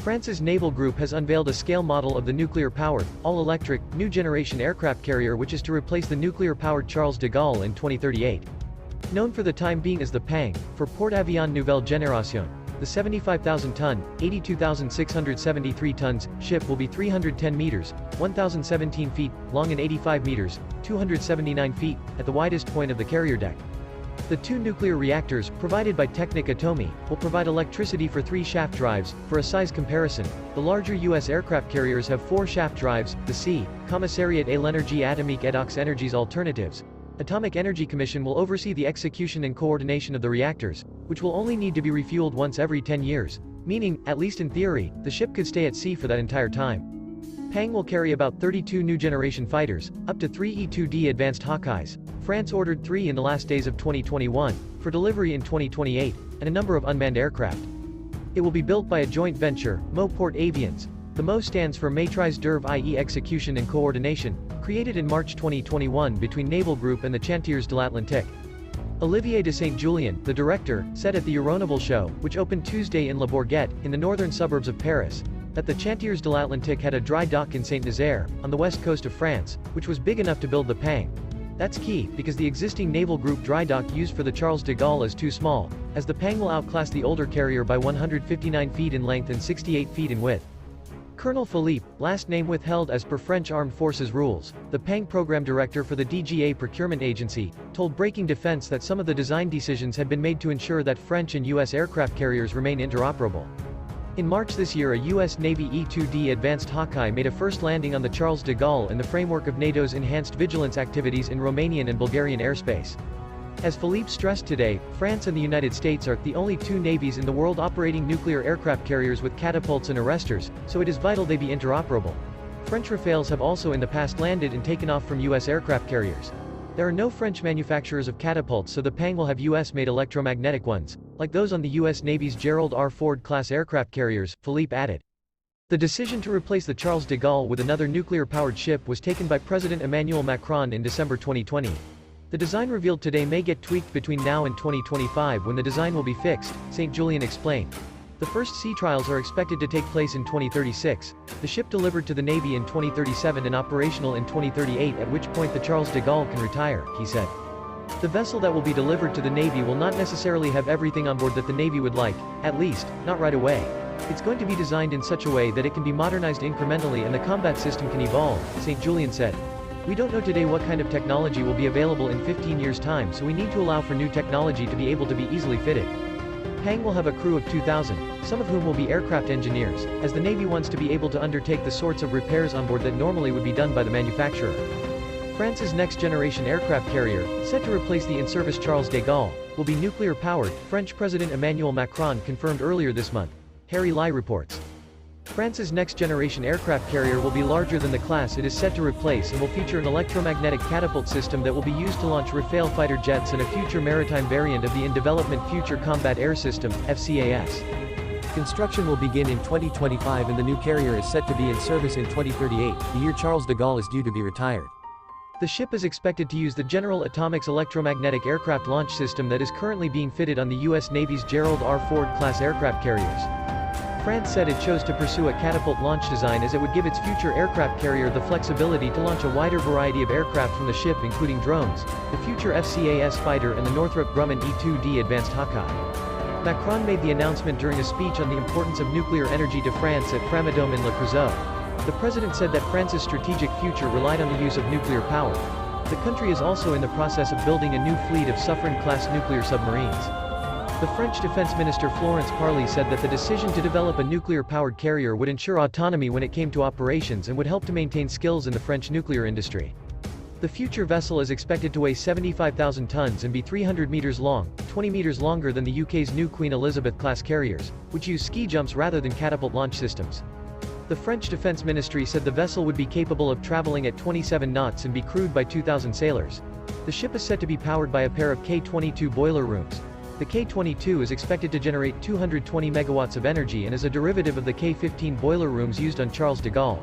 France's naval group has unveiled a scale model of the nuclear-powered, all-electric, new-generation aircraft carrier which is to replace the nuclear-powered Charles de Gaulle in 2038. Known for the time being as the PANG, for Port Avion Nouvelle Génération, the 75,000-ton, 82,673 tons, ship will be 310 meters, 1,017 feet, long and 85 meters, 279 feet, at the widest point of the carrier deck. The two nuclear reactors, provided by Technic Atomy, will provide electricity for 3 shaft drives. For a size comparison, the larger U.S. aircraft carriers have 4 shaft drives. The C. Commissariat à l'énergie atomique et aux énergies alternatives. Atomic Energy Commission will oversee the execution and coordination of the reactors, which will only need to be refueled once every 10 years, meaning, at least in theory, the ship could stay at sea for that entire time. PANG will carry about 32 new generation fighters, up to 3 E-2D advanced Hawkeyes. France ordered 3 in the last days of 2021, for delivery in 2028, and a number of unmanned aircraft. It will be built by a joint venture, MO Port Avions. The MO stands for Maîtrise d'œuvre, i.e. execution and coordination, created in March 2021 between Naval Group and the Chantiers de l'Atlantique. Olivier de Saint-Julien, the director, said at the Euronaval show, which opened Tuesday in Le Bourget, in the northern suburbs of Paris, that the Chantiers de l'Atlantique had a dry dock in Saint-Nazaire, on the west coast of France, which was big enough to build the PANG. That's key, because the existing naval group dry dock used for the Charles de Gaulle is too small, as the PANG will outclass the older carrier by 159 feet in length and 68 feet in width. Colonel Philippe, last name withheld as per French Armed Forces rules, the PANG program director for the DGA procurement agency, told Breaking Defense that some of the design decisions had been made to ensure that French and U.S. aircraft carriers remain interoperable. In March this year, a U.S. Navy E-2D advanced Hawkeye made a first landing on the Charles de Gaulle in the framework of NATO's enhanced vigilance activities in Romanian and Bulgarian airspace. As Philippe stressed today, France and the United States are the only 2 navies in the world operating nuclear aircraft carriers with catapults and arresters, so it is vital they be interoperable. French Rafales have also in the past landed and taken off from U.S. aircraft carriers. There are no French manufacturers of catapults, so the PANG will have US-made electromagnetic ones, like those on the U.S. Navy's Gerald R. Ford-class aircraft carriers, Philippe added. The decision to replace the Charles de Gaulle with another nuclear-powered ship was taken by President Emmanuel Macron in December 2020. The design revealed today may get tweaked between now and 2025 when the design will be fixed, St. Julien explained. The first sea trials are expected to take place in 2036, the ship delivered to the Navy in 2037 and operational in 2038, at which point the Charles de Gaulle can retire, he said. The vessel that will be delivered to the Navy will not necessarily have everything on board that the Navy would like, at least, not right away. It's going to be designed in such a way that it can be modernized incrementally and the combat system can evolve, St. Julien said. We don't know today what kind of technology will be available in 15 years' time, so we need to allow for new technology to be able to be easily fitted. PANG will have a crew of 2,000, some of whom will be aircraft engineers, as the Navy wants to be able to undertake the sorts of repairs on board that normally would be done by the manufacturer. France's next-generation aircraft carrier, set to replace the in-service Charles de Gaulle, will be nuclear-powered, French President Emmanuel Macron confirmed earlier this month. Harry Lai reports. France's next-generation aircraft carrier will be larger than the class it is set to replace and will feature an electromagnetic catapult system that will be used to launch Rafale fighter jets and a future maritime variant of the in-development Future Combat Air System, FCAS. Construction will begin in 2025 and the new carrier is set to be in service in 2038, the year Charles de Gaulle is due to be retired. The ship is expected to use the General Atomics electromagnetic aircraft launch system that is currently being fitted on the U.S. Navy's Gerald R. Ford-class aircraft carriers. France said it chose to pursue a catapult launch design as it would give its future aircraft carrier the flexibility to launch a wider variety of aircraft from the ship, including drones, the future FCAS fighter and the Northrop Grumman E-2D advanced Hawkeye. Macron made the announcement during a speech on the importance of nuclear energy to France at Framadome in Le Creusot. The president said that France's strategic future relied on the use of nuclear power. The country is also in the process of building a new fleet of Suffren-class nuclear submarines. The French Defense Minister Florence Parly said that the decision to develop a nuclear-powered carrier would ensure autonomy when it came to operations and would help to maintain skills in the French nuclear industry. The future vessel is expected to weigh 75,000 tons and be 300 meters long, 20 meters longer than the UK's new Queen Elizabeth-class carriers, which use ski jumps rather than catapult launch systems. The French Defense Ministry said the vessel would be capable of traveling at 27 knots and be crewed by 2,000 sailors. The ship is set to be powered by a pair of K-22 boiler rooms. The K-22 is expected to generate 220 megawatts of energy and is a derivative of the K-15 boiler rooms used on Charles de Gaulle.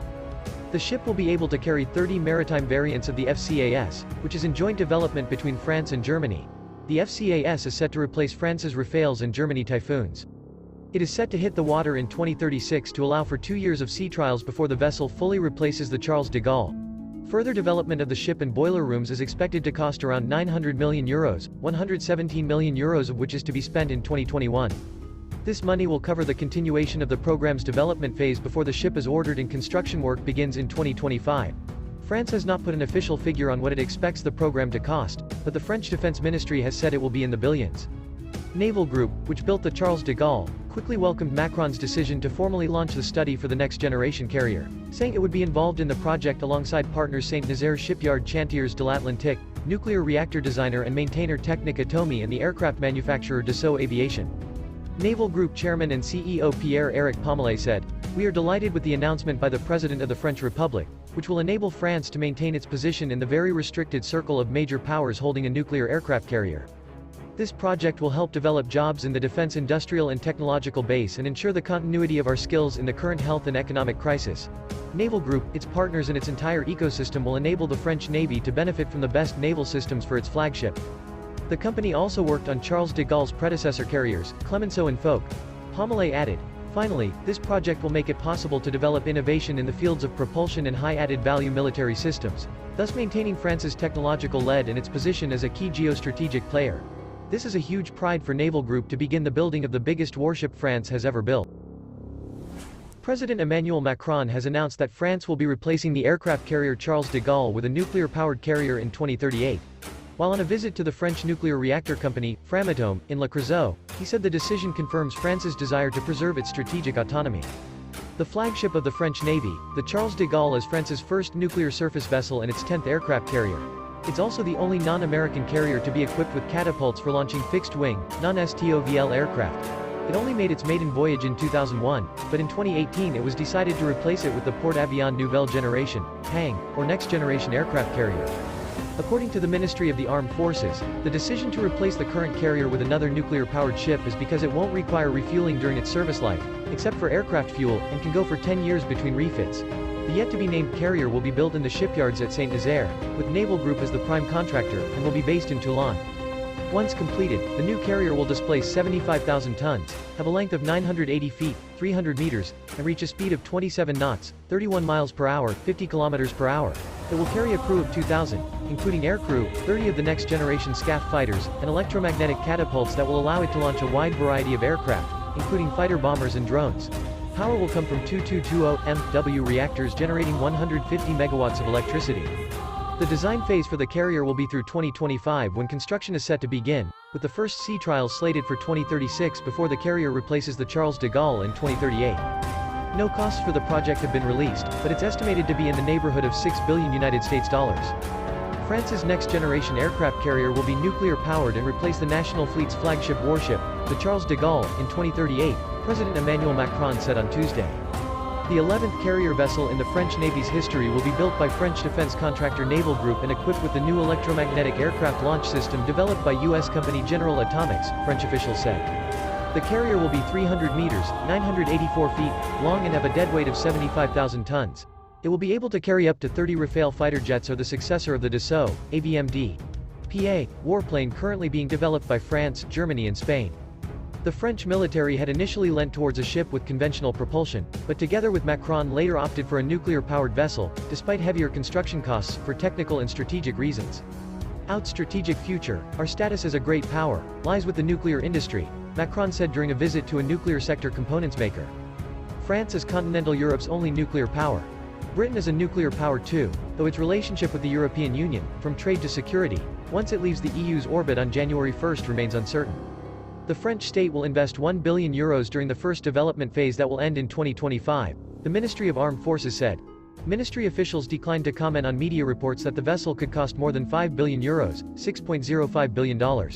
The ship will be able to carry 30 maritime variants of the FCAS, which is in joint development between France and Germany. The FCAS is set to replace France's Rafales and Germany Typhoons. It is set to hit the water in 2036 to allow for 2 years of sea trials before the vessel fully replaces the Charles de Gaulle. Further development of the ship and boiler rooms is expected to cost around €900 million, €117 million of which is to be spent in 2021. This money will cover the continuation of the program's development phase before the ship is ordered and construction work begins in 2025. France has not put an official figure on what it expects the program to cost, but the French Defense Ministry has said it will be in the billions. Naval Group, which built the Charles de Gaulle, quickly welcomed Macron's decision to formally launch the study for the next-generation carrier, saying it would be involved in the project alongside partners Saint-Nazaire Shipyard Chantiers de l'Atlantique, nuclear reactor designer and maintainer Technic Atomy and the aircraft manufacturer Dassault Aviation. Naval Group Chairman and CEO Pierre-Éric Pomelet said, "We are delighted with the announcement by the President of the French Republic, which will enable France to maintain its position in the very restricted circle of major powers holding a nuclear aircraft carrier. This project will help develop jobs in the defense industrial and technological base and ensure the continuity of our skills in the current health and economic crisis. Naval Group, its partners and its entire ecosystem will enable the French Navy to benefit from the best naval systems for its flagship." The company also worked on Charles de Gaulle's predecessor carriers, Clemenceau and Foch. Pomelet added, "Finally, this project will make it possible to develop innovation in the fields of propulsion and high added value military systems, thus maintaining France's technological lead and its position as a key geostrategic player. This is a huge pride for Naval Group to begin the building of the biggest warship France has ever built." President Emmanuel Macron has announced that France will be replacing the aircraft carrier Charles de Gaulle with a nuclear-powered carrier in 2038. While on a visit to the French nuclear reactor company, Framatome, in Le Creusot, he said the decision confirms France's desire to preserve its strategic autonomy. The flagship of the French Navy, the Charles de Gaulle is France's first nuclear surface vessel and its 10th aircraft carrier. It's also the only non-American carrier to be equipped with catapults for launching fixed-wing, non-STOVL aircraft. It only made its maiden voyage in 2001, but in 2018 it was decided to replace it with the Port Avion Nouvelle Generation, PANG, or next-generation aircraft carrier. According to the Ministry of the Armed Forces, the decision to replace the current carrier with another nuclear-powered ship is because it won't require refueling during its service life, except for aircraft fuel, and can go for 10 years between refits. The yet-to-be-named carrier will be built in the shipyards at Saint-Nazaire, with Naval Group as the prime contractor, and will be based in Toulon. Once completed, the new carrier will displace 75,000 tons, have a length of 980 feet, 300 meters, and reach a speed of 27 knots, 31 miles per hour, 50 kilometers per hour. It will carry a crew of 2,000, including aircrew, 30 of the next-generation SCAF fighters, and electromagnetic catapults that will allow it to launch a wide variety of aircraft, including fighter bombers and drones. Power will come from 2220 MW reactors generating 150 megawatts of electricity. The design phase for the carrier will be through 2025 when construction is set to begin, with the first sea trials slated for 2036 before the carrier replaces the Charles de Gaulle in 2038. No costs for the project have been released, but it's estimated to be in the neighborhood of $6 billion US dollars. France's next-generation aircraft carrier will be nuclear-powered and replace the National Fleet's flagship warship, the Charles de Gaulle, in 2038, President Emmanuel Macron said on Tuesday. The 11th carrier vessel in the French Navy's history will be built by French defense contractor Naval Group and equipped with the new electromagnetic aircraft launch system developed by U.S. company General Atomics, French officials said. The carrier will be 300 meters, 984 feet, long and have a deadweight of 75,000 tons. It will be able to carry up to 30 Rafale fighter jets or the successor of the Dassault, AVMD. PA, warplane currently being developed by France, Germany and Spain. The French military had initially lent towards a ship with conventional propulsion, but together with Macron later opted for a nuclear-powered vessel, despite heavier construction costs, for technical and strategic reasons. Our strategic future, our status as a great power, lies with the nuclear industry, Macron said during a visit to a nuclear sector components maker. France is continental Europe's only nuclear power. Britain is a nuclear power too, though its relationship with the European Union, from trade to security, once it leaves the EU's orbit on January 1 remains uncertain. The French state will invest €1 billion during the first development phase that will end in 2025, the Ministry of Armed Forces said. Ministry officials declined to comment on media reports that the vessel could cost more than €5 billion, $6.05 billion.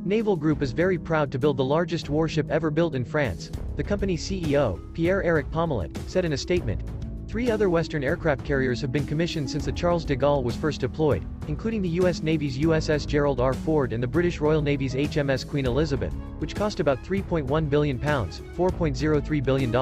Naval Group is very proud to build the largest warship ever built in France, the company's CEO, Pierre-Éric Pomelet, said in a statement. 3 other Western aircraft carriers have been commissioned since the Charles de Gaulle was first deployed, including the U.S. Navy's USS Gerald R. Ford and the British Royal Navy's HMS Queen Elizabeth, which cost about £3.1 billion, $4.03 billion.